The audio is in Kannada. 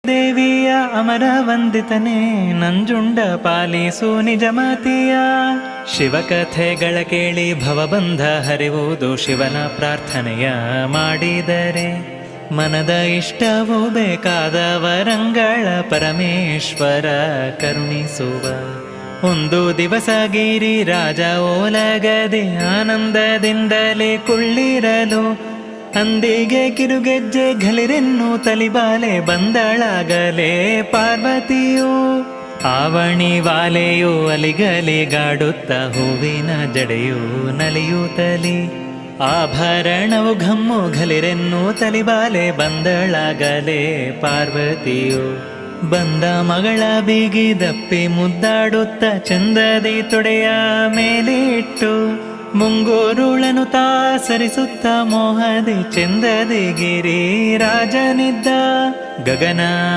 ದೇವಿಯ ಅಮರ ವಂದಿತನೇ ನಂಜುಂಡ ಪಾಲಿಸು ನಿಜಮತಿಯ. ಶಿವಕಥೆಗಳ ಕೇಳಿ ಭವಬಂಧ ಹರಿವುದು ಶಿವನ ಪ್ರಾರ್ಥನೆಯ ಮಾಡಿದರೆ. ಮನದ ಇಷ್ಟವೂ ಬೇಕಾದ ವರಂಗಳ ಪರಮೇಶ್ವರ ಕರುಣಿಸುವ. ಒಂದು ದಿವಸ ಗಿರಿ ರಾಜ ಓಲಗದೆ ಆನಂದದಿಂದಲೇ ಕುಳ್ಳಿರಲು. ಅಂದಿಗೆ ಕಿರುಗೆಜ್ಜೆ ಘಲಿರೆನ್ನು ತಲಿಬಾಲೆ ಬಂದಳಾಗಲೇ ಪಾರ್ವತಿಯು. ಆವಣಿ ವಾಲೆಯು ಅಲಿಗಲಿಗಾಡುತ್ತ ಹೂವಿನ ಜಡೆಯು ನಲಿಯುತ್ತಲಿ. ಆಭರಣವು ಘಮ್ಮು ಘಲಿರೆನ್ನು ತಲಿಬಾಲೆ ಬಂದಳಾಗಲೇ ಪಾರ್ವತಿಯು. ಬಂದ ಮಗಳ ಬಿಗಿದಪ್ಪಿ ಮುದ್ದಾಡುತ್ತ ಚಂದದಿ ತೊಡೆಯ ಮೇಲೆ ಇಟ್ಟು. ಮುಂಗೋರುಳನು ತಾ ಸರಿಸುತ್ತ ಮೋಹದಿ ಚಂದದಿ ಗಿರಿ ರಾಜನಿದ್ದ. ಗಗನ